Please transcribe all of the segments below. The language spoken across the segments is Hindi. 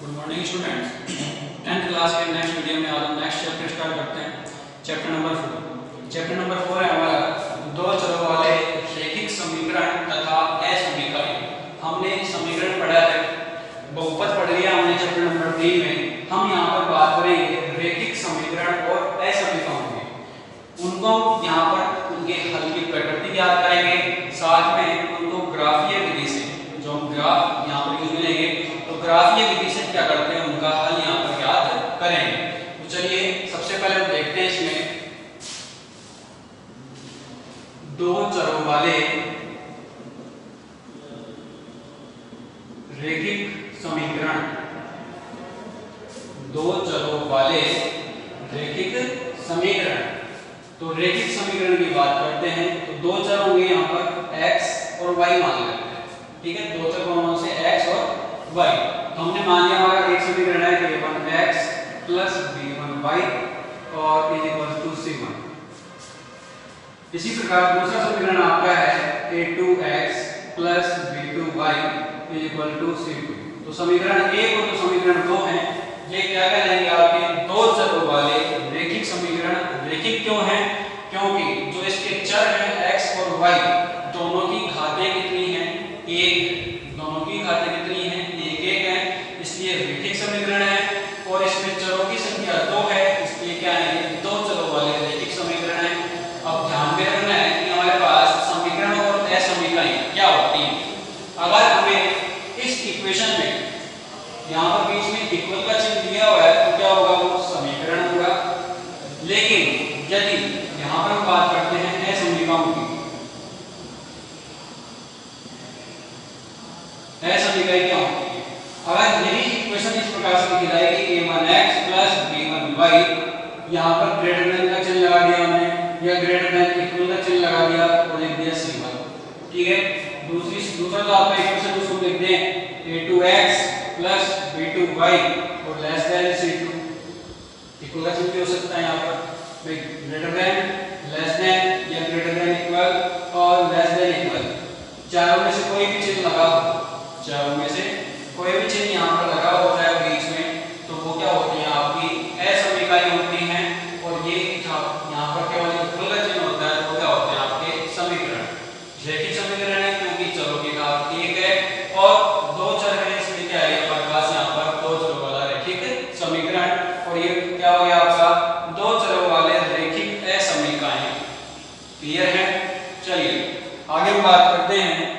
Good morning students. 10th class के नेक्स्ट वीडियो में आज हम नेक्स्ट चैप्टर स्टार्ट करते हैं। Chapter number 4। चैप्टर नंबर 4 है हमारा दो चरों वाले रैखिक समीकरण तथा असमीकरण। हमने समीकरण पढ़ा है, बहुपद पढ़ लिया हमने चैप्टर नंबर 3 में। हम यहाँ पर बात करेंगे रैखिक समीकरण और असमीकरणों की। उनको यहाँ पर उनके हल की प्रकृति याद करेंगे, साथ में उनको ग्राफीय विधि से जो हम ग्राफ यहाँ पर यूज करेंगे तो ग्राफीय विधि से क्या करते हैं उनका हल यहाँ पर याद करेंगे। तो चलिए सबसे पहले हम देखते हैं इसमें दो चरों वाले रैखिक समीकरण। दो चरों वाले रैखिक समीकरण। तो रैखिक समीकरण की बात करते हैं तो दो चर होंगे यहाँ पर x और y मान लेते हैं। ठीक है, दो चर कौन से x और y। तो हमने मान लिया हमारा एक समीकरण है a1x प्लस b1y और इज इक्वल टू c1। इसी प्रकार दूसरा समीकरण आपका है a2x plus b2y is equal to c2। तो समीकरण 1 और समीकरण 2 हैं, ये क्या कहलाएंगे आपके दो चरों वाले रैखिक समीकरण। रैखिक क्यों है? क्योंकि जो इसके चर हैं x और y दोनों की घातें कितनी हैं? 1। दोनों की घातें कितनी हैं? 1 है, इसलिए रैखिक समीकरण है। और इसमें चरों की संख्या 2 है, इसलिए क्या है? दो चरों वाले रैखिक समीकरण है। अब ध्यान में रखना है कि हमारे पास समीकरण और असमीकरण क्या होती हैं। अगर हमें इस इक्वेशन में यहाँ पर बीच में इक्वल का चिन्ह दिया हुआ है तो क्या होगा? वो समीकरण होगा। लेकिन यदि यहाँ पर हम बात करते हैं असमीकरणों की, असमीकरण क्या होती है? अगर यही इक्वेशन इस प्रकार से लिखी जाएगी a1x प्लस b1y, यहाँ पर ग्रेटर देन का चिन्ह लगा दिया हमने या ग्रेटर देन इक्वल का चिन्ह लगा दिया और लिख दिया c1। ठीक है, दूसरा जो आपका इक्वेशन उसको लिख दें a2x प्लस b2y और लेस देन c2। इक्वल का चिन्ह भी हो सकता है यहाँ पर ग्रेटर देन, लेस देन या ग्रेटर देन इक्वल और लेस देन इक्वल। चारों में से कोई भी चिन्ह लगा हो, चारों में से कोई भी चिन्ह यहाँ पर लगा हो जाए बीच में, तो वो क्या होती है? आपकी असमीकरण होती हैं। और ये यहाँ पर केवल इक्वल का चिन्ह होता है तो क्या होते हैं? आपके समीकरण। रैखिक समीकरण है क्योंकि चरों की घात 1 है और दो चर हैं, इसलिए क्या है हमारे पास यहाँ पर दो चरों वाला रैखिक समीकरण। और ये क्या हो गया आपका? दो चरों वाले रैखिक असमीकरण। क्लियर है? चलिए आगे हम बात करते हैं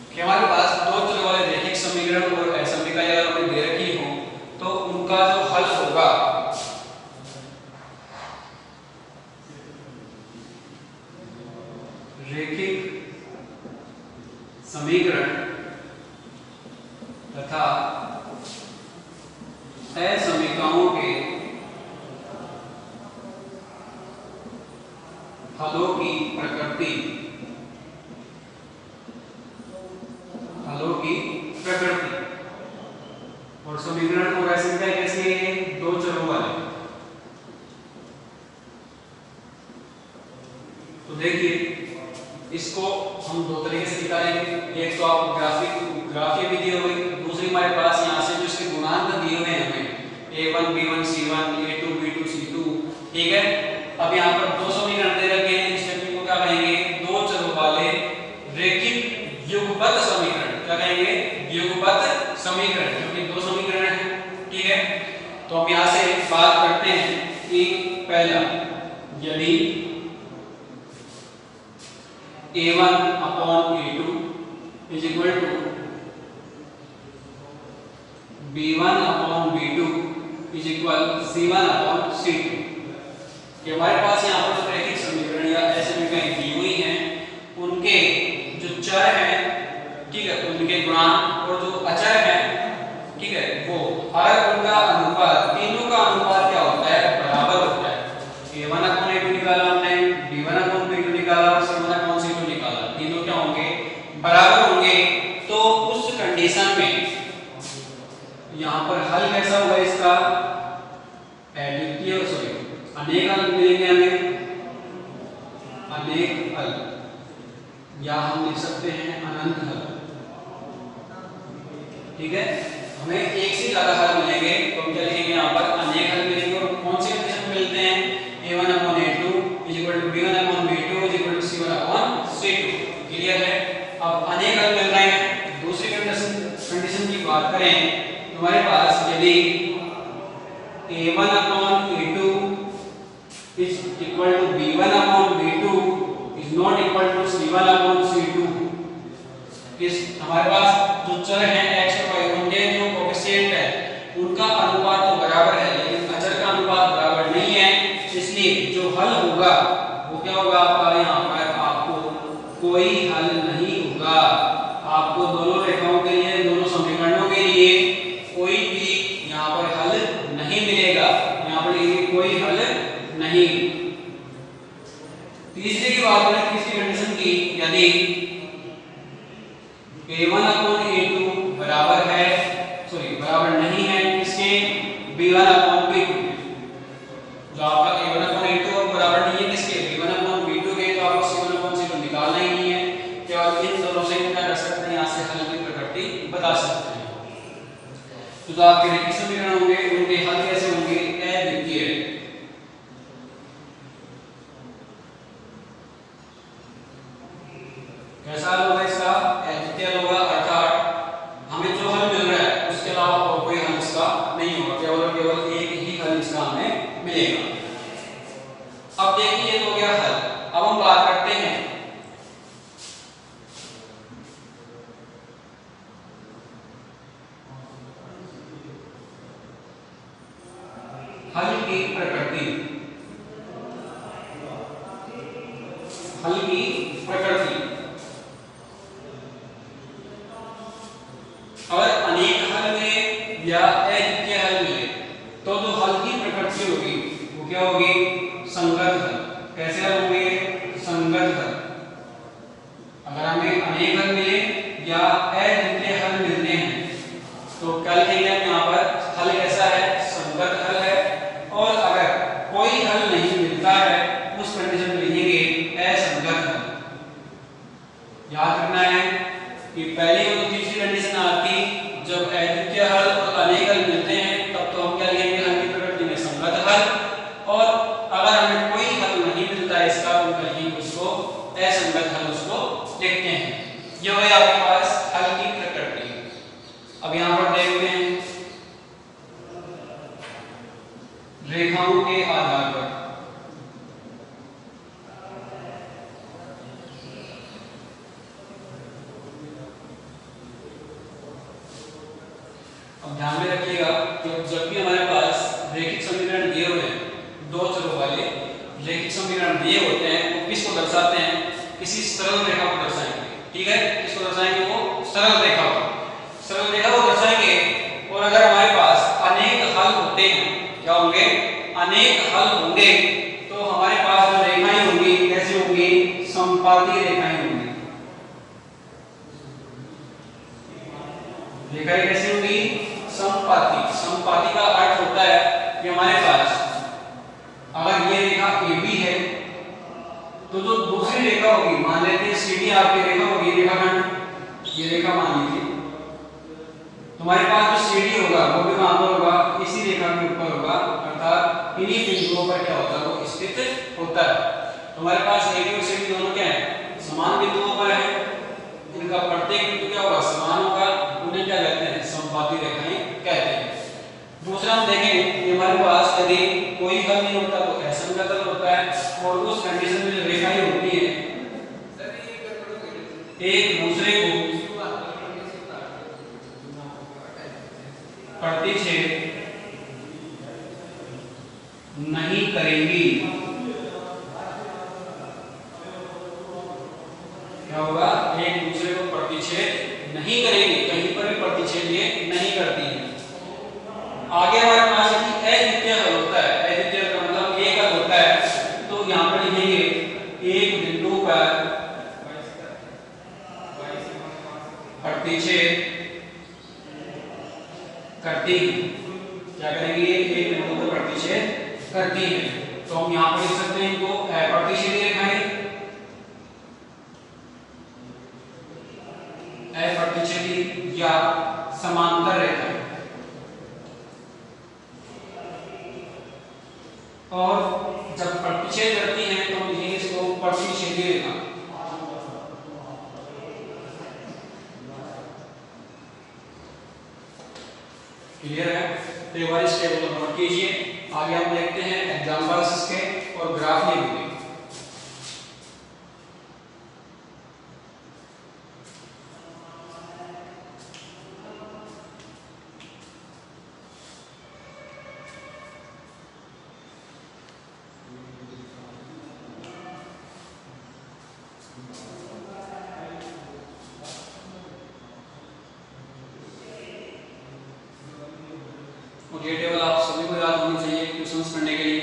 कि हमारे पास दो चर वाले रैखिक समीकरण और असमीकरण अगर हमें दे रखी हो तो उनका जो हल होगा रैखिक समीकरण तथा असमीकरणों के हलों की प्रकृति। हलों की प्रकृति और समीकरण और असमीकरण कैसे हैं? दो चरों वाले। तो देखिए इसको हम दो तरीके से निकालेंगे। एक तो आप ग्राफीय विधि हो गई, दूसरी हमारे पास यहाँ से जो इसके गुणांक दिए हुए हैं हमें a1 b1 c1 a2 b2 c2। ठीक है, अब यहाँ पर दो समीकरण दे रखे हैं, इस टेक्निक को क्या कहेंगे? दो चरों वाले रैखिक युगपत समीकरण। क्या कहेंगे? युगपत समीकरण, क्योंकि दो समीकरण हैं। ठीक है, तो हम यहाँ से बात करते हैं कि पहला, यदि a1 upon a2 is equal to b1 upon b2 is equal c1 upon c2। कि हमारे पास यहाँ पर जो रैखिक समीकरण या असमीकरण दी हुई हैं उनके जो चर हैं, ठीक है, उनके गुणांक और जो अचर हैं, ठीक है, वो अगर उनका अनुपात, तीनों का अनुपात क्या होता है? बराबर होता है। a1 अपॉन a2 निकाला हमने, b1 अपॉन b2 निकाला और c1 अपॉन c2 निकाला, तीनों क्या होंगे? बराबर होंगे। तो उस कंडीशन में यहाँ पर हल कैसा होगा इसका? अद्वितीय अनेक या हम लिख सकते हैं अनंत हल। ठीक है, हमें एक से ज्यादा हल मिलेंगे तो हम क्या लिखेंगे यहाँ पर अनेक हल मिलेंगे। और कौन से कंडीशन में मिलते हैं? a1/a2 = b1/b2 = c1/c2। क्लियर है? अब अनेक हल मिल रहे हैं। दूसरी कंडीशन की बात करें तो हमारे पास यदि a1/a2 is equal to b1/b2 is not equal to c1/c2, इस हमारे पास जो चर हैं x और y, उनके जो कोएफिशिएंट है उनका अनुपात तो बराबर है, लेकिन अचर का अनुपात बराबर नहीं है। इसलिए जो हल होगा वो क्या होगा आपका? यहाँ पर आपको कोई हल नहीं होगा। आपको दोनों रेखाओं के लिए, दोनों समीकरणों के लिए कोई भी यहाँ पर हल नहीं मिलेगा। यहाँ पर ये कोई हल नहीं। तीसरी की बात करें, तीसरी कंडीशन की, यदि a1/a2 बराबर है, बराबर नहीं है इसके b1/b2, जो आपका a1/a2 बराबर नहीं है किसके? b1/b2 के, तो आपको c1/c2 निकालना ही नहीं है। केवल इन दोनों से क्या कर सकते हैं? यहाँ से हल की प्रकृति बता सकते हैं। तो जो आपके रेखीय समीकरण होंगे उनके हल कैसे होंगे? अद्वितीय। कैसा हल होगा इसका? अद्वितीय होगा, अर्थात हमें जो हल मिल रहा है उसके अलावा और कोई हल इसका नहीं होगा, केवल एक ही हल इसका हमें मिलेगा। अब देखिए ये तो गया हल। अब हम बात करते हैं हल की प्रकृति। हल की प्रकृति, अगर अनेक हल मिले या अद्वितीय हल मिले तो जो हल की प्रकृति होगी वो क्या होगी? संगत हल। कैसे हल होंगे? संगत हल। अगर हमें अनेक हल मिले या अद्वितीय हल मिलते हैं तो क्या लिखेंगे हम यहाँ पर? हल कैसा है? संगत हल है। और अगर कोई हल नहीं मिलता है उस कंडीशन में लिखेंगे असंगत हल। याद रखना है कि पहली और तीसरी कंडीशन आती जब अद्वितीय हल और अनेक हल मिलते हैं, तब तो हम क्या लिखेंगे? हल की प्रकृति में संगत हल। और अगर हमें कोई हल नहीं मिलता है इसका, तो हम लिखेंगे उसको असंगत हल, उसको लिखते हैं। यह है आपके पास हल की प्रकृति। अब यहाँ पर देखते हैं रेखाओं के आधार पर। अब ध्यान में रखिएगा कि जब भी हमारे पास रैखिक समीकरण दिए हुए हैं, दो चरों वाले रैखिक समीकरण दिए होते हैं, वो किसको दर्शाते हैं? किसी सरल रेखा को दर्शाएंगे। ठीक है, किसको दर्शाएंगे? वो सरल रेखा को, सरल रेखा को दर्शाएंगे। और अगर हमारे पास अनेक हल होते हैं, क्या होंगे? अनेक हल होंगे, तो हमारे पास जो रेखाएं होंगी कैसी होंगी? समपाती रेखाएं होंगी। रेखाएं कैसी होंगी? समपाती। समपाती का अर्थ होता है कि हमारे पास अगर ये रेखा AB है तो जो दूसरी रेखा होगी, मान लेते हैं CD आपकी रेखा होगी, रेखाखंड, ये रेखा मान लीजिए, तुम्हारे पास जो CD होगा वो भी कहां पर होगा? इसी रेखा के ऊपर होगा, अर्थात इन्हीं बिंदुओं पर क्या होता है? वो स्थित होता है। तुम्हारे पास AB और CD दोनों क्या है? समान बिंदुओं पर है। इनका प्रत्येक बिंदु क्या होगा? समान होगा। उन्हें क्या कहते हैं? समपाती रेखाएं कहते हैं। दूसरा हम देखें कि हमारे पास यदि कोई हल नहीं होता तो असंगत हल होता है। और उस कंडीशन में जो रेखाएं होती हैं एक दूसरे को प्रतिच्छेद नहीं करेंगी। क्या होगा? एक दूसरे को प्रतिच्छेद नहीं करेंगे, कहीं पर भी प्रतिच्छेद ये नहीं करती है। आगे हमारे पास अद्वितीय हल होता है। अद्वितीय का मतलब एक हल होता है, तो यहाँ पर लिखेंगे एक बिंदु पर प्रतिच्छेद करती है। क्या करेंगे? एक बिंदु पर प्रतिच्छेद करती है। तो हम यहाँ पर लिख सकते हैं इनको प्रतिच्छेदी रेखाएं। समांतर रेखा और जब प्रतिच्छेद करती हैं तो हम लिखेंगे इसको प्रतिच्छेदी रेखा। क्लियर है? तो एक बार इस टेबल को नोट कीजिए। आगे हम देखते हैं एग्जांपल्स इसके और ग्राफ लिखेंगे। और ये टेबल आप सभी को याद होनी चाहिए क्वेश्चंस करने के लिए।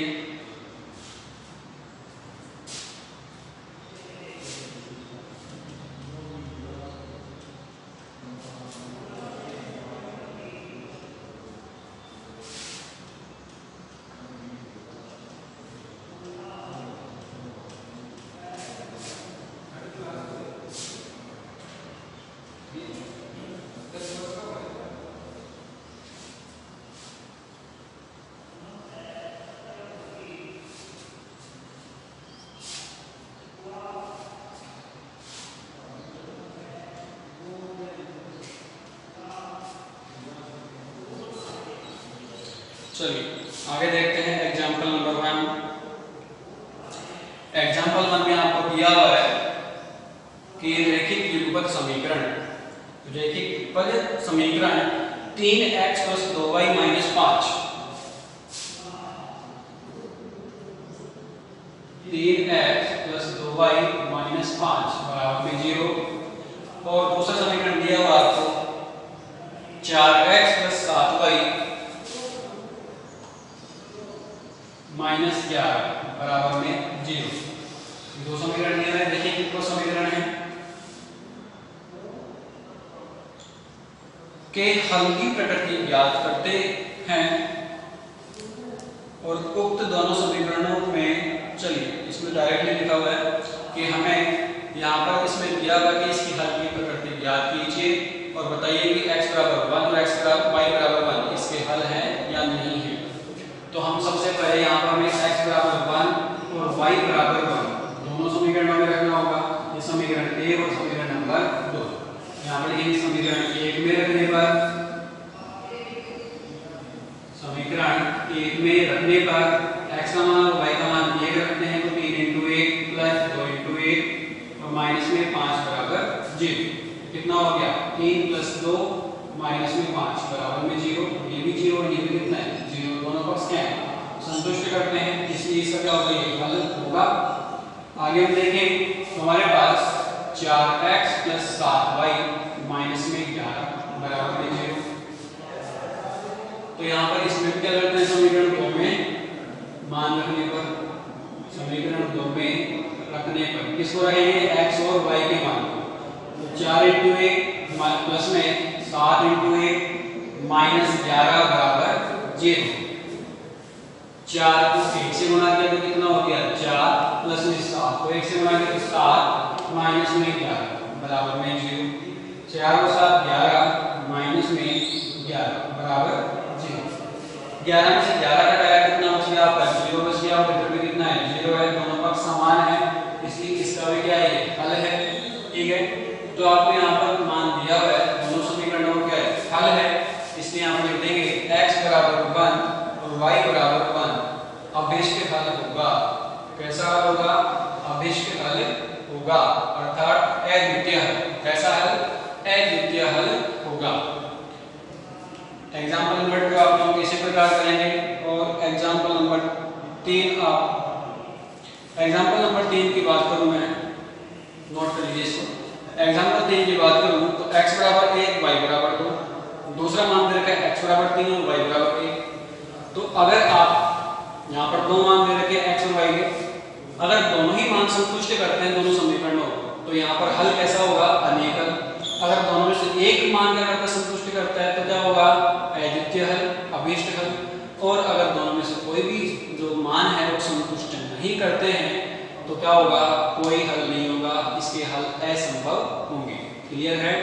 चलिए आगे देखते हैं एग्जाम्पल नंबर 1। एग्जाम्पल 1 में आपको दिया हुआ है कि रैखिक युगपत समीकरण 3x + 2y - 5 3x + 2y - 5 बराबर 0। और दूसरा समीकरण दिया हुआ आपको 4x + 7y -11 बराबर में 0। दो समीकरण दिए हैं। देखिए कितने समीकरण हैं के हल की प्रकृति ज्ञात करते हैं और उक्त दोनों समीकरणों में चलिए इसमें डायरेक्टली लिखा हुआ है कि हमें यहाँ पर इसमें दिया हुआ कि इसकी हल की प्रकृति ज्ञात कीजिए और बताइए कि x बराबर 1 और y बराबर 1 इसके हल हैं या नहीं है। तो हम सबसे पहले यहाँ पर हमें x बराबर 1 और y बराबर 1 दोनों समीकरणों में रखना होगा। ये समीकरण 1 और समीकरण नंबर 2। यहाँ पर लिखेंगे समीकरण 1 में रखने पर x का मान और y का मान 1 रखते हैं तो 3 × 1 + 2 × 1 और माइनस में 5 बराबर 0। कितना हो गया 3 + 2 माइनस में 5 बराबर में 0। ये भी 0 और ये भी कितना है 0। दोनों पक्ष क्या है संतुष्ट करते हैं, इसलिए इसका क्या होगा ये हल होगा। आगे हम देखें तो हमारे पास 4x + 7y -11 बराबर में 0। तो यहाँ पर इसमें क्या करते हैं समीकरण 2 में मान रखने पर समीकरण 2 में रखने पर किसको रखेंगे x और y के मान को। तो 4 × 1 प्लस में 7 × 1 -11 बराबर 0। 4 को 1 से गुणा किया तो कितना हो गया 4 प्लस में 7 को 1 से गुणा किया तो 7 माइनस में 11 बराबर में 0। 4 और 7 11 माइनस में 11 बराबर 0। 11 में से 11 घटाया कितना बच गया आपका 0 बच गया और इधर भी कितना है 0 है। दोनों पक्ष समान है इसलिए इसका भी क्या है हल है। ठीक है तो आपको यहाँ पर मान दिया हुआ है दोनों समीकरणों का क्या है हल है, इसलिए यहाँ पर लिख देंगे x बराबर 1 और y बराबर 1 अभिष्ट हल होगा। कैसा हल होगा अभिष्ट हल होगा अर्थात अद्वितीय हल। कैसा हल अद्वितीय हल होगा। एग्जाम्पल नंबर 2 आप लोग इसी प्रकार करेंगे। और एग्जाम्पल नंबर 3 एग्जाम्पल नंबर 3 की बात करूं मैं नोट कर लीजिए इसको। एग्जाम्पल 3 की बात करूं तो x बराबर 1 y बराबर 2 दूसरा मान दे रखा है x बराबर 3 और y बराबर 1। तो अगर आप यहाँ पर दो मान दे रखे x और y के, अगर दोनों ही मान संतुष्ट करते हैं दोनों समीकरणों को तो यहाँ पर हल कैसा होगा अनेक हल। अगर दोनों में से एक मान का अगर संतुष्ट करता है तो क्या होगा अद्वितीय हल अभीष्ट हल। और अगर दोनों में से कोई भी जो मान है वो संतुष्ट नहीं करते हैं तो क्या होगा कोई हल नहीं होगा, इसके हल असंभव होंगे। क्लियर है।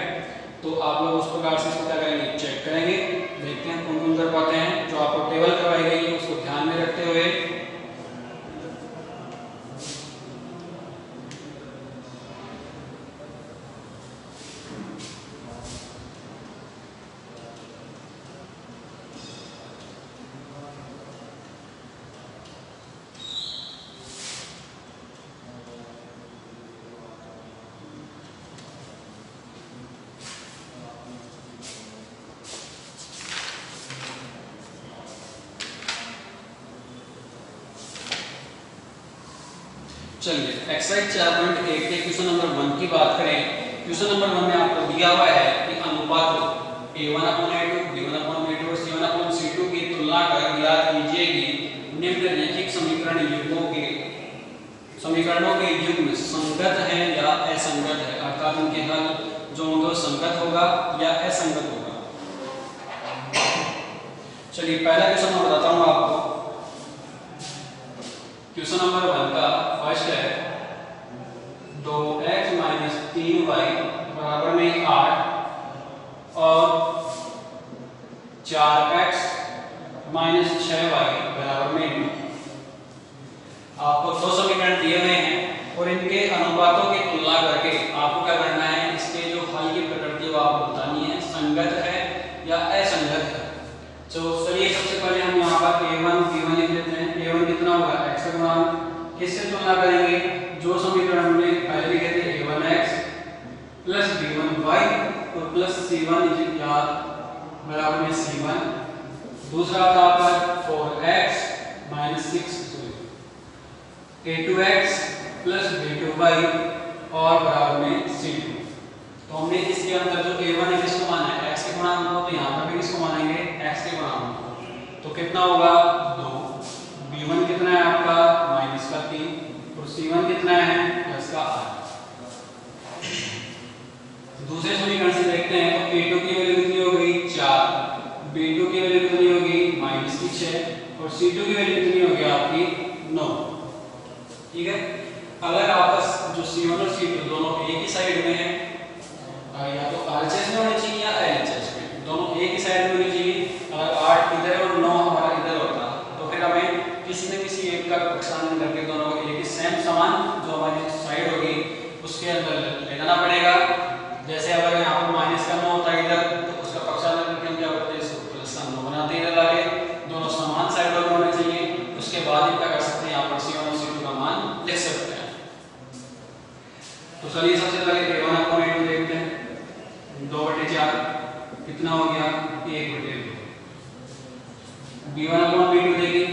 तो आप लोग उस प्रकार से इसको क्या करेंगे, चेक करेंगे, देखते हैं कौन कौन कर पाते हैं। जो आपको टेबल करवाई गई है उसको ध्यान में रखते हुए चलिए एक्सरसाइज 4.1 के क्वेश्चन नंबर 1 की बात करें। क्वेश्चन नंबर 1 में आपको दिया हुआ है कि अनुपातों a1/a2, b1/b2 और c1/c2 की तुलना कर ज्ञात कीजिए कि निम्न रैखिक समीकरणों के युग्म संगत हैं या असंगत है, अर्थात उनके हल जो होंगे संगत होगा या असंगत होगा। चलिए पहला क्वेश्चन मैं बताता हूं आपको। क्वेश्चन नंबर 1 का फर्स्ट है 2x - 3y बराबर में 8 और 4x - 6y बराबर में 9। आपको दो समीकरण दिए हुए हैं और इनके अनुपातों की तुलना करके आपको क्या करना है, इसके जो हल की प्रकृति वो आपको बतानी है, संगत है या असंगत है। तो चलिए सबसे पहले हम यहाँ पर a1 b1 लिख लेते हैं। a1 कितना होगा, x का गुणांक। किससे तुलना करेंगे, जो समीकरण हमने पहले लिखे थे a1x प्लस b1y और प्लस c1 बराबर में c1। दूसरा था पर 4x - 6 a2x प्लस b2y और बराबर में c2। तो हमने इसके अंदर जो a1 है किसको माना है, x के गुणांक को, तो यहाँ पर भी किसको मानेंगे, x के गुणांक को। तो कितना होगा 2, b1 कितना है आपका -3 और c1 कितना है +8। दूसरे समीकरण से देखते हैं तो a2 की वैल्यू कितनी हो गई 4, b2 की वैल्यू कितनी होगी -6 और c2 की वैल्यू कितनी होगी आपकी 9। ठीक है, अगर आपस जो c1 और c2 दोनों एक ही साइड में है, या तो RHS में होने चाहिए या LHS में, दोनों एक ही साइड में होनी चाहिए। अगर 8 इधर है और 9 हमारा इधर होता तो फिर हमें किसी न किसी एक का कक्षांतर करके दोनों को एक ही सेम समान जो हमारी साइड होगी उसके अंदर ले जाना पड़ेगा। जैसे अगर यहाँ पर -9 होता है इधर, तो उसका कक्षांतर करके हम क्या करते हैं, इसको +9 बनाते हैं इधर आगे। दोनों समान साइड पर होने चाहिए, उसके बाद ही क्या कर सकते हैं, यहाँ पर c1 और c2 का मान लिख सकते हैं। तो चलिए सबसे पहले a1/a2 देखते हैं। 2/4 कितना हो गया 1/2। b1/b2 देखिए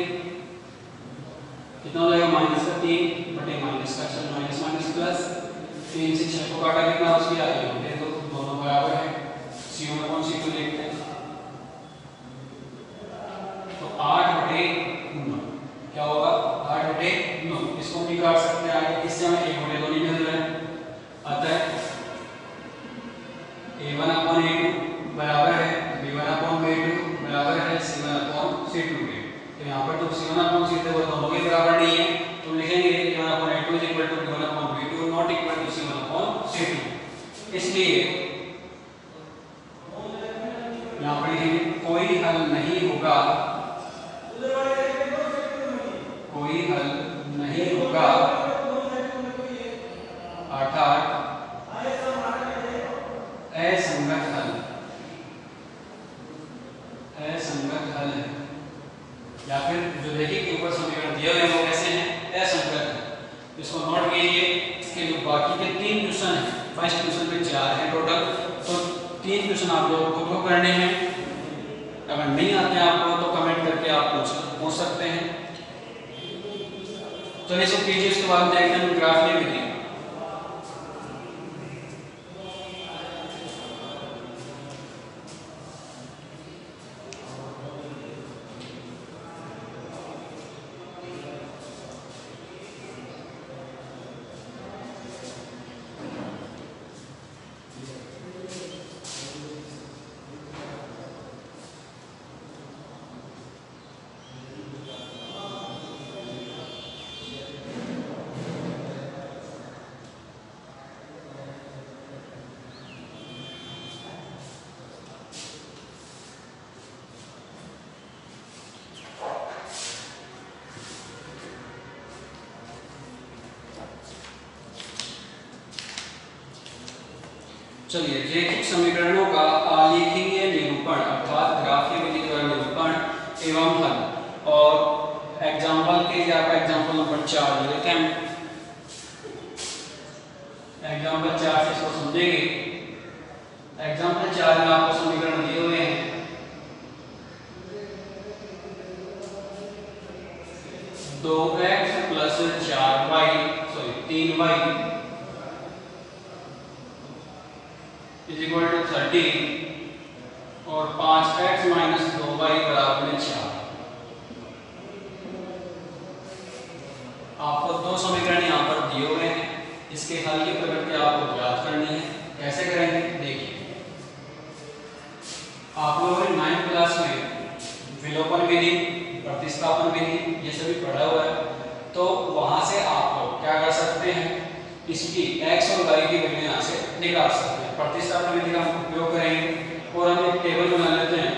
कितना हो जाएगा -3 बटे माइनस प्लस 3 से 6 को काटा कितना हो गया 1/2, तो दोनों बराबर है। c1/c2 देखते हैं तो 8/9 क्या होगा 8/9। इसको हम निकाल सकते हैं आगे, इससे हमें 1/2 नहीं मिल रहा है। अतः a1/a2 बराबर है b1/b2 बराबर है c1/c2 के। तो यहाँ पर तो c1/c2 वो दोनों के बराबर नहीं है, तो लिखेंगे a1/a2 b1/b2 not equal to c1/c2। इसलिए यहाँ पर लिखेंगे कोई हल नहीं होगा, कोई हल नहीं होगा, अर्थात असंगत हल, असंगत हल है। या फिर जो देखिए के ऊपर समीकरण दिए हुए हैं वो कैसे हैं, असंगत है। इसको नोट कीजिए। इसके जो बाकी के 3 क्वेश्चन हैं, फर्स्ट क्वेश्चन में 4 हैं टोटल, तो 3 क्वेश्चन आप लोगों को करने हैं। अगर नहीं आते हैं आपको तो कमेंट करके आप पूछ सकते हैं। चलिए इसको कीजिए, उसके बाद देखते हैं ग्राफ में भी दिए। चलिए रैखिक समीकरणों का आलेखीय निरूपण अर्थात ग्राफीय विधि द्वारा निरूपण एवं हल। और एग्जाम्पल के लिए आपका एग्जाम्पल नंबर 4 लेते हैं। एग्जाम्पल 4 से इसको समझेंगे। एग्जाम्पल 4 में आपको समीकरण दिए हुए हैं। दो x plus 3y is equal to 13 और 5x माइनस 2y बराबर में 4। आपको दो समीकरण यहाँ पर दिए हुए हैं। इसके हल की प्रकृति आपको ज्ञात करनी है। कैसे करेंगे देखिए। आप लोगों ने 9th क्लास में विलोपन विधि, प्रतिस्थापन विधि ये सभी पढ़ा हुआ है। तो वहां से आप लोग क्या कर सकते हैं, इसकी x और y की वैल्यू यहाँ से निकाल सकते हैं। प्रतिस्थापन विधि का हम उपयोग करेंगे और हम एक टेबल बना लेते हैं।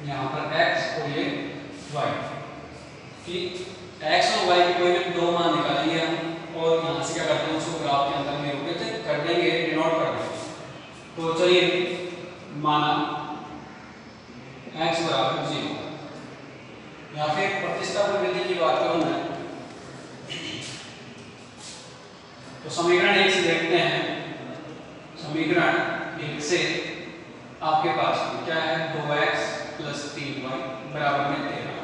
यहाँ पर x और ये y कि x और y की कोई भी दो मान निकालेंगे हम और यहाँ से क्या करते हैं उसको ग्राफ के अंदर निरूपित कर देंगे, डिनोट कर देंगे। तो चलिए माना x बराबर 0 या फिर प्रतिस्थापन विधि की बात करूं मैं तो समीकरण 1 से देखते हैं। समीकरण 1 से आपके पास क्या है 2x प्लस 3y बराबर में 13।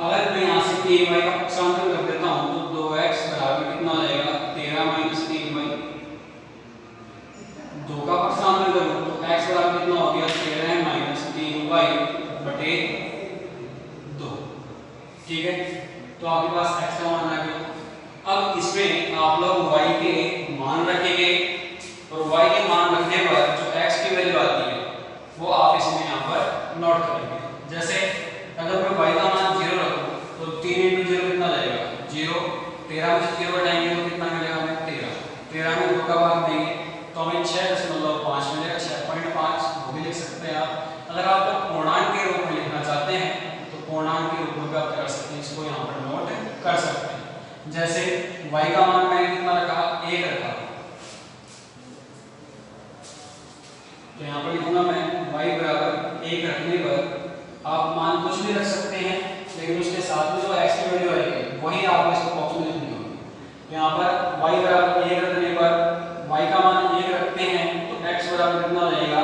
अगर मैं यहाँ से 3y का पक्षांतर कर देता हूँ तो 2x बराबर कितना हो जाएगा 13 माइनस 3y। 2 का पक्षांतर करूँ तो x बराबर कितना हो गया 13 माइनस 3y बटे 2। ठीक है, तो आपके पास x का मान आ गया। अब इसमें आप लोग y के मान रखेंगे और y के मान रखने पर जो x की वैल्यू आती है वो आप इसमें यहाँ पर नोट करेंगे। जैसे अगर मैं y का मान 0 रखूं तो 3 × 0 कितना जाएगा 0। 13 में से 0 हटाएंगे तो कितना मिलेगा हमें 13। 13 में 2 का भाग देंगे तो हमें 6.5 मिलेगा। 6.5 वो भी लिख सकते हैं आप। अगर आप पूर्णांक के रूप में लिखना चाहते हैं तो पूर्णांक के रूप में भी आप कर सकते हैं, इसको यहाँ पर नोट कर सकते हैं। जैसे y का मान मैंने कितना रखा 1 रखा तो यहाँ पर लिखूंगा मैं y बराबर 1 रखने पर आप मान कुछ भी रख सकते हैं, लेकिन उसके साथ में जो x की वैल्यू आएगी वही आपको इसको बॉक्स में लिखनी होगी। तो यहाँ पर y बराबर 1 रखने पर y का मान 1 रखते हैं तो x बराबर कितना हो जाएगा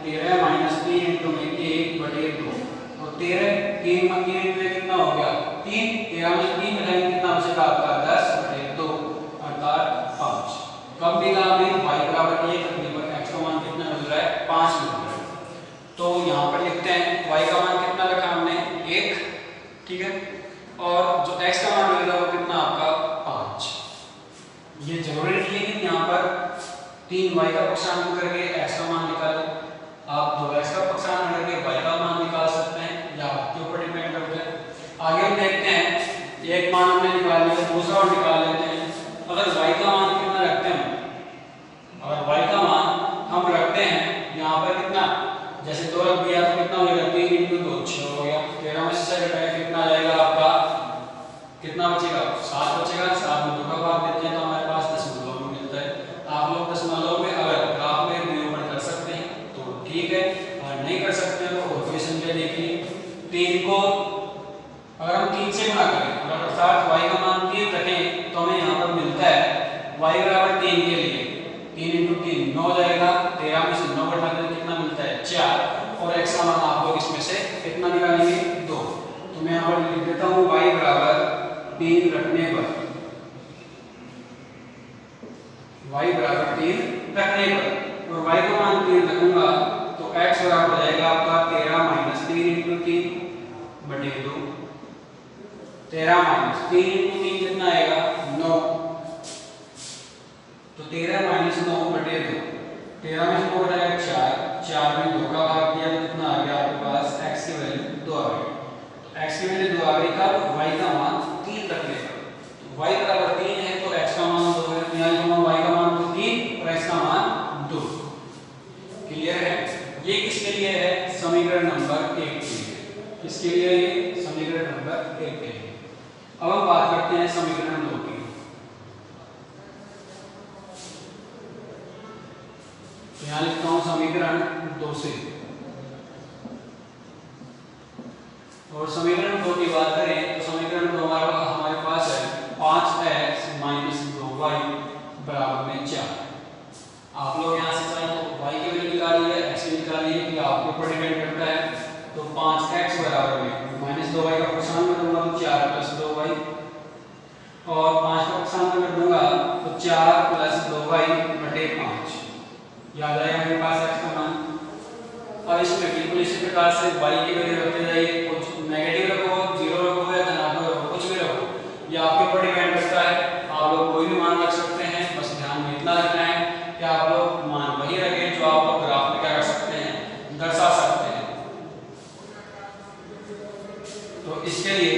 13 माइनस 3 × 1 बटे 2। तो 13 3 × 1 कितना हो गया 3। 13 में 3 घटाएंगे कितना बचेगा आपका 10 बटे 2 अर्थात 5। कब मिला हमें y बराबर 1 रखने पर x का मान कितना मिल रहा है 5 मिल रहा है। तो यहाँ पर लिखते हैं y का मान कितना रखा हमने 1। ठीक है, और जो x का मान मिल रहा है वो कितना आपका 5। ये जरूरी नहीं है कि यहाँ पर 3y का पक्षांतर करके x का मान निकालो। आप 2x का पक्षांतर करके y का मान निकाल सकते हैं या आपके ऊपर डिपेंड करता है। आगे हम देखते हैं एक मान हमने निकाल लिया, दूसरा और निकाल लेते हैं। अगर y का मान कितना रखते हैं, अगर y का मान हम रखते हैं यहाँ पर कितना, जैसे 2 रख दिया तो कितना हो जाएगा 3 × 2 6 हो गया। 13 में से 6 घटाएं कितना आ जाएगा आपका, कितना बचेगा 7 बचेगा। 7 में 2 का भाग देते हैं तो हमारे पास दशमलव में मिलता है। आप लोग दशमलव में अगर ग्राफ में निरूपण कर सकते हैं तो ठीक है, और नहीं कर सकते हैं तो और कोई संख्या देखिए। 3 को अगर हम 3 से गुणा करें अर्थात y का मान 3 रखें तो हमें यहाँ पर मिलता है y बराबर 3 के लिए 3 × 3 9 हो जाएगा। 13 में से 9 घटा दें कितना मिलता है 4 और x का मान आप लोग इसमें से कितना निकालेंगे 2। तो मैं यहाँ पर लिख देता हूँ y बराबर 3 रखने पर y बराबर 3 रखने पर और y का मान 3 रखूंगा तो x बराबर हो जाएगा आपका 13 माइनस 3 × 3 बटे 2। 13 माइनस 3 × 3 कितना आएगा 9। तो 13 माइनस 9 बटे 2। 13 में से 2 घटाएगा 4। 4 में 2 का भाग दिया तो कितना आ गया आपके पास x की वैल्यू 2 आ गई। तो x की वैल्यू 2 आ गई कब y का मान 3 रखने पर। तो y बराबर 3 है तो x का मान 2 है। यहाँ y का मान 3 और x का मान 2। क्लियर है। समीकरण 2 से। और समीकरण 2 की बात करें तो समीकरण 2 हमारे पास है 5x माइनस 2y बराबर में 4। आप लोग यहाँ से चाहें तो y की वैल्यू निकालिए, x की निकालिए, कि आपके ऊपर डिपेंड करता है। तो 5x बराबर में माइनस 2y का नुकसान में दूंगा तो 4 प्लस 2y, और 5 का नुकसान में दूंगा तो 4 प्लस 2y बटे 5। याद आया मेरे पास x का मान। अब इसमें बिल्कुल इसी प्रकार से y की वैल्यू रखते जाइए, कुछ नेगेटिव रखो, 0 रखो या धनात्मक रखो, कुछ भी रखो, ये आपके ऊपर डिपेंड करता है। आप लोग कोई भी मान रख सकते हैं, बस ध्यान में इतना रखना है कि आप लोग मान वही रखें जो आप लोग ग्राफ में क्या कर सकते हैं, दर्शा सकते हैं। तो इसके लिए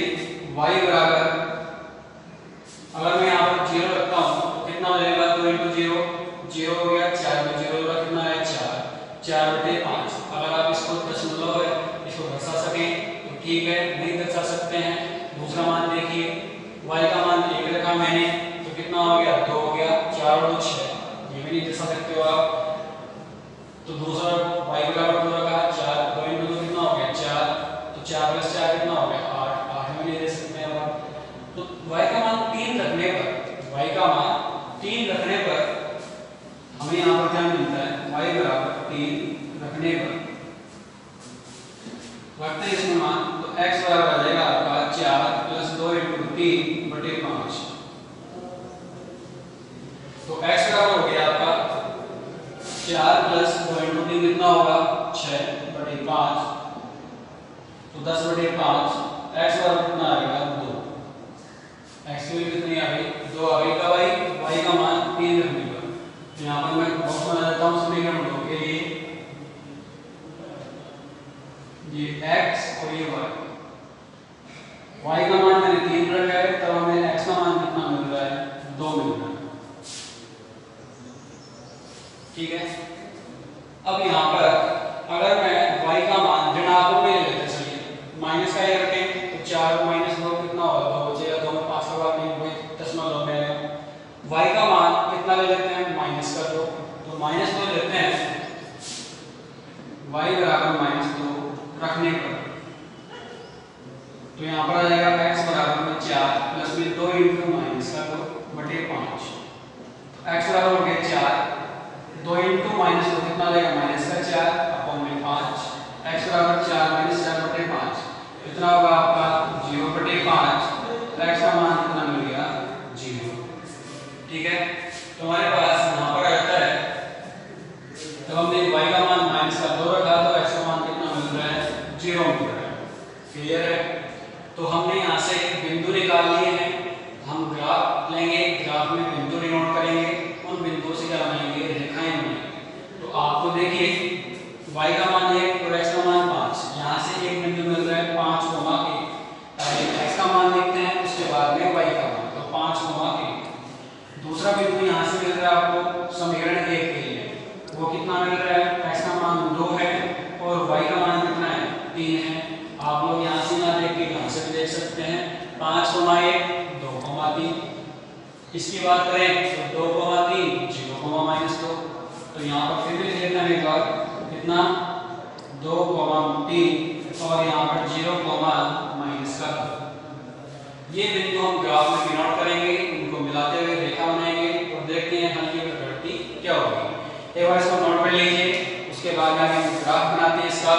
y बराबर, अगर मैं यहाँ पर 0 रखता हूँ तो कितना हो जाएगा, 2 इंटू 0, 0 हो गया, 4 में 0 होगा, कितना है 4 बटे 5। अगर आप इसको दशमलव है इसको दर्शा सकें तो ठीक है, नहीं दर्शा सकते हैं। दूसरा मान देखिए, y का मान 1 रखा मैंने तो कितना हो गया, 2 हो गया, 4 और 6, ये भी नहीं दर्शा सकते हो आप। तो दूसरा y बराबर 2 रखा, 4, 2 इंटू 2 कितना हो गया 4, तो 4 प्लस 4 कितना हो गया 8, 8 में नहीं दे सकते हैं आप। तो y का मान 3 रखने पर, y का मान 3 रखने पर हमें यहाँ पर क्या मिलता है, y बराबर 3 रखने पर रखते हैं इसमें मान, तो x बराबर आ जाएगा आपका 4 प्लस 2 इंटू 3 बटे 5। तो x बराबर हो गया आपका 4 प्लस 2 इंटू 3 कितना होगा 6 बटे 5, तो 10 बटे 5। x बराबर कितना आएगा 2, x की वैल्यू कितनी आ गई 2 आ गई। कब आई, y का मान 3 रखने पर। तो यहाँ पर मैं बॉक्स बना देता हूँ समीकरण 2 के लिए, ये x और ये y का मान मैंने 3 रखा है, तब हमें x का मान कितना मिल रहा है 2 मिल रहा है। ठीक है। अब यहाँ पर अगर मैं y का मान ऋणात्मक में ले लेते, चलिए माइनस का ही रखें तो 4 माइनस 2 कितना होगा 2 बचेगा, 2 में 5 का बार नहीं, वही दशमलव में आएगा। y का मान कितना ले लेते हैं माइनस का 2, तो माइनस 2 लेते हैं, y बराबर माइनस 2 रखने पर, तो यहाँ पर आ जाएगा x बराबर में 4 प्लस में 2 इंटू माइनस का 2 बटे 5। x बराबर हो गया 4, 2 इंटू माइनस 2 कितना लेगा माइनस का 4 अपॉन में 5। x बराबर 4 माइनस 4 बटे 5 कितना होगा आपका 0 बटे 5। तो x का मान कितना मिल गया 0। ठीक है। तो हमारे पास यहाँ पर रहता है, तो हमने y का मान माइनस का 2 रखा तो x का मान कितना मिल रहा है 0 मिल रहा है। क्लियर है। तो हमने यहाँ से बिंदु निकाल लिए हैं, हम ग्राफ लेंगे, ग्राफ में बिंदु डिनोट करेंगे, उन बिंदुओं से क्या बनाएंगे रेखाएं बनाएंगे। तो आपको देखिए y का मान 1 और x का मान 5, यहाँ से एक बिंदु मिल रहा है 5, 1, पहले x का मान देखते हैं उसके बाद में y का मान, तो 5, 1। दूसरा बिंदु यहाँ से मिल रहा है आपको समीकरण 1 के लिए, वो कितना मिल रहा है, x का मान 2 है और y का मान कितना है 3 है। आप लोग यहाँ से ना देख के यहाँ से भी देख सकते हैं, 5, 1, 2, 3। इसकी बात करें तो 2, 3, 0, -2। तो यहाँ पर फिर भी लिख लेते हैं एक बार, कितना 2, 3 और यहाँ पर 0, -2। ये बिंदु हम ग्राफ में डिनोट करेंगे, उनको मिलाते हुए रेखा बनाएंगे और देखते हैं हल की प्रकृति क्या होगी। एक बार इसको नोट कर लीजिए, उसके बाद आगे हम ग्राफ बनाते हैं इसका।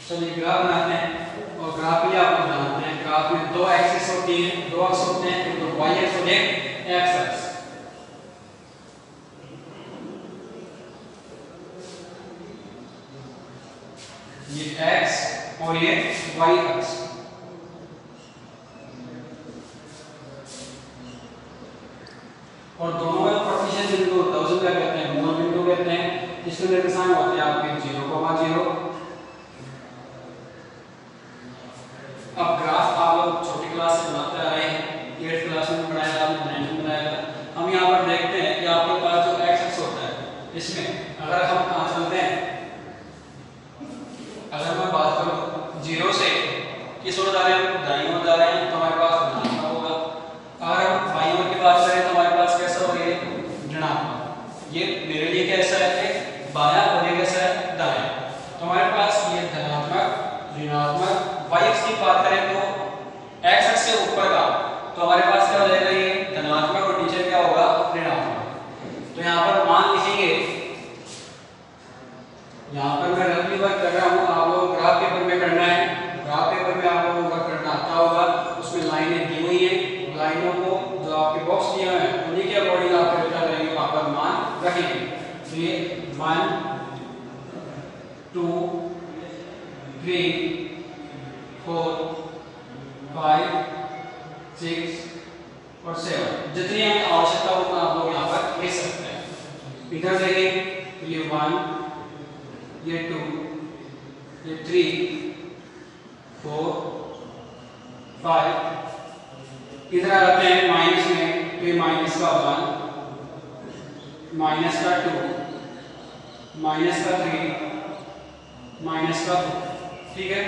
चलिए ग्राफ बनाते हैं और ग्राफ के लिए आपको जानते हैं ग्राफ में दो एक्सिस होती है, दो अक्ष होते हैं, एक तो y एक्स और एक x एक्स। ये x और ये y अक्ष। और दोनों का प्रतिशत बिंदु होता है उसे क्या कहते हैं, मूल बिंदु कहते हैं। इसके निर्देशांक होते हैं आपके 0,0। अब ग्राफ आप लोग छोटी क्लास से बनाते आ रहे हैं, 8th क्लास में बनाया था, 9th में बनाया था। हम यहाँ पर देखते हैं कि आपके पास जो x अक्ष होता है इसमें अगर हम कहाँ चलते हैं, अगर मैं बात करूँ 0 से किस ओर जा रहे हैं, दाईं ओर जा रहे हैं, तो हमारे पास धनात्मक होगा। अगर हम बाईं ओर की बात करें तो हमारे पास कैसा होगा, ऋणात्मक। ये मेरे लिए कैसा है, बायां, और ये कैसा है, दायां। तो हमारे पास ये धनात्मक, ऋणात्मक। y अक्ष की बात करें तो x अक्ष से ऊपर का, तो हमारे पास क्या हो जाएगा, ये धनात्मक, और नीचे क्या होगा, ऋणात्मक। तो यहाँ पर मान लिखेंगे, यहाँ पर मैं रफली वर्क कर रहा हूँ, आप लोग ग्राफ पेपर में करना है। ग्राफ पेपर में आप लोगों को वर्क करना आता होगा, उसमें लाइनें दी हुई हैं, लाइनों को जो आपके बॉक्स दिए हुए हैं उन्हीं के अकॉर्डिंग आप क्या करेंगे, वहाँ पर मान रखेंगे। तो ये 1 2 3 4 5 6 और 7 जितनी हमें आवश्यकता हो उतना आप लोग यहाँ पर लिख सकते हैं। इधर देखें तो ये 1, ये 2, ये 3 4 5। इधर आते हैं माइनस में, तो ये माइनस का 1, माइनस का 2, माइनस का 3, माइनस का 2। ठीक है,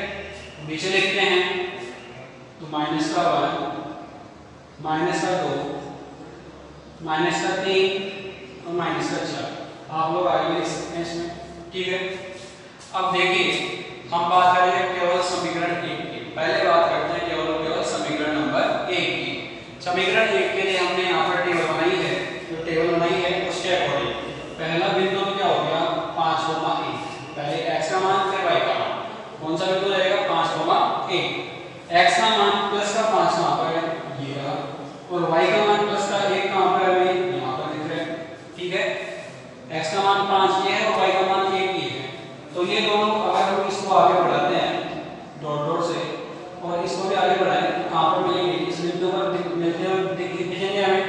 नीचे लिखते हैं तो माइनस का 1, माइनस का 2, माइनस का 3 और माइनस का 4। आप लोग आगे लिख सकते हैं इसमें। ठीक है, अब देखिए हम बात करेंगे केवल समीकरण 1 की। पहले बात करते हैं केवल समीकरण नंबर 1 की। समीकरण 1 के लिए हमने यहाँ पर टेबल बनाई है, जो टेबल बनाई है उसके अकॉर्डिंग पहला बिंदु क्या हो गया, 5,1। पहले x का मान फिर y का मान, कौन सा बिंदु रहेगा, 5,1। x का मान प्लस का 5 कहाँ पर है, ये रहा, और y का मान प्लस का 1 कहाँ पर है, यहाँ पर दिख रहा है। ठीक है, x का मान 5 ये है और y का मान 1 ये है। तो ये दोनों अगर हम इसको आगे बढ़ाते हैं डॉट डॉट से और इसको भी आगे बढ़ाएं तो कहाँ पर मिलेंगे, इस बिंदु पर मिलते हैं, दिखेंगे हमें।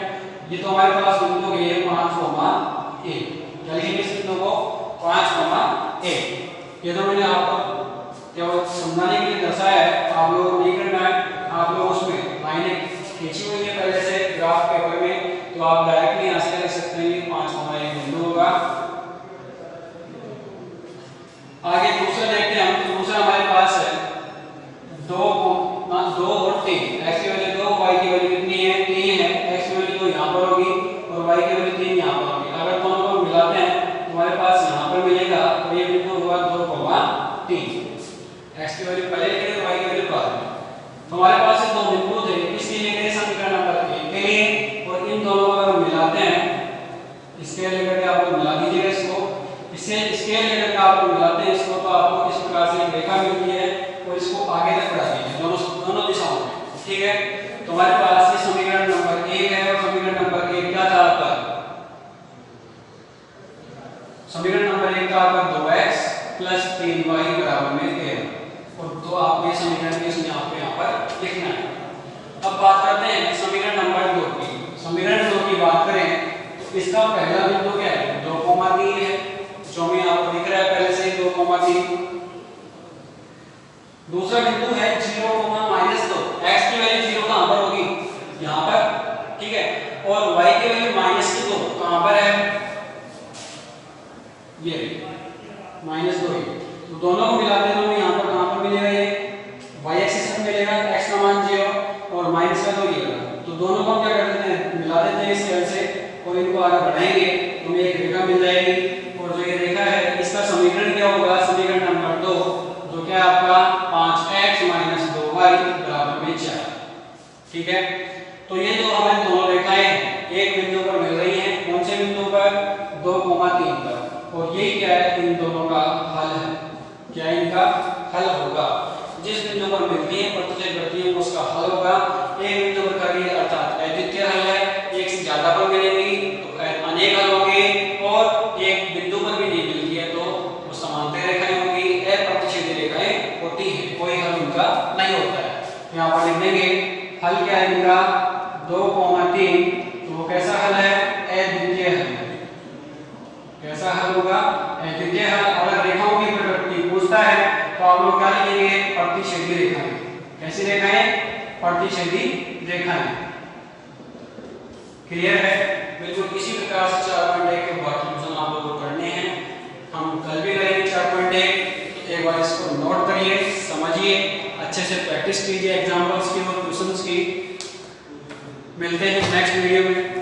ये तो हमारे पास बिंदु ये है 5,1। क्या लिखेंगे इस बिंदु को, 5,1। ये तो मैंने आपको केवल समझाने के लिए दर्शाया है, आप लोगों को नहीं करना है। आप लोग उसमें लाइनें खींची हुई है पहले से ग्राफ पेपर में, तो आप डायरेक्टली यहाँ से लिख सकते हैं, 5,1 बिंदु होगा। आगे दूसरा देखते हैं हम, तो दूसरा हमारे पास है 2 और 3। x की वैल्यू 2, y की वैल्यू कितनी है, 3 है। x की वैल्यू 2 यहाँ पर होगी और y की वैल्यू 3 यहाँ पर होगी। अगर दोनों को मिलाते हैं तो हमारे पास यहाँ पर मिलेगा, तो ये बिंदु होगा 2,3। x की वैल्यू पहले लिखेंगे, y की वैल्यू बाद में। तो हमारे पास ये दो बिंदु थे, इसके लिए समीकरण नंबर 1 के लिए, और इन दोनों को अगर मिलाते हैं, इसके लेकर के आप लोग मिला दीजिएगा इसको, इसके लेकर के आप लोग मिलाते हैं इसको, तो आपको इस प्रकार से एक रेखा मिलती है और इसको आगे तक बढ़ा दीजिए दोनों दिशाओं में। ठीक है, तो हमारे पास ये समीकरण नंबर 1 है, और समीकरण नंबर 1 क्या था आपका, समीकरण नंबर 1 का आपका 2x + 3y = 13। और तो आप ये समीकरण इसमें आपको यहाँ पर लिखना है। अब बात करते हैं समीकरण नंबर 2 की। समीकरण 2 की बात करें तो इसका पहला बिंदु क्या है, 2,3 है, जो में आपको दिख रहा है पहले से 2,3। दूसरा बिंदु है 0,-2। x की वैल्यू 0 कहां पर होगी, यहां पर। ठीक है, और y की वैल्यू -2 कहां पर है, ये -2 है। तो दोनों को मिलाते हैं, यहां पर कहां पर मिलेगा, ये y एक्सिस में मिलेगा, x का मान 0 और -2 ये रहा। तो दोनों को हम क्या कर देते हैं, मिला देते हैं इस तरह से, और इनको आगे बढ़ाएंगे तो हमें एक रेखा मिल जाएगी। और जो ये रेखा है इसका समीकरण क्या होगा, समीकरण नंबर 2, जो क्या आपका 5x - 2y = 4। ठीक है, तो ये जो हमारी दोनों रेखाएं एक बिंदु पर मिल रही हैं, कौन से बिंदु पर, 2,3 पर, और यही क्या है, इन दोनों का हल है। क्या है इनका हल हल होगा। जिस बिंदु पर मिलती है प्रतिच्छेद करती है उसका हल होगा। एक बिंदु पर खड़ी है अर्थात अद्वितीय हल है, एक से ज्यादा पर मिलेगी तो अनेक हल होंगे, और एक बिंदु पर भी नहीं मिलती है तो वो समांतर रेखाएं होंगी, अप्रतिच्छेदी रेखाएं होती है, कोई हल उनका नहीं होता है। यहाँ पर लिख देंगे हल क्या है इनका 2, 3, तो वो कैसा हल है अद्वितीय हल। कैसा हल होगा अद्वितीय हल। अगर रेखाओं की प्रकृति पूछता है तो आप लोग क्या लिखेंगे प्रतिच्छेदी रेखाएं। कैसी रेखाएं प्रतिच्छेदी रेखाएं। क्लियर है। बिल्कुल इसी प्रकार से 4.1 के बाकी क्वेश्चन आप लोगों को करने हैं, हम कल भी करेंगे 4.1। एक बार इसको नोट करिए, समझिए, अच्छे से प्रैक्टिस कीजिए एग्जांपल्स की और क्वेश्चंस की। मिलते हैं नेक्स्ट वीडियो में।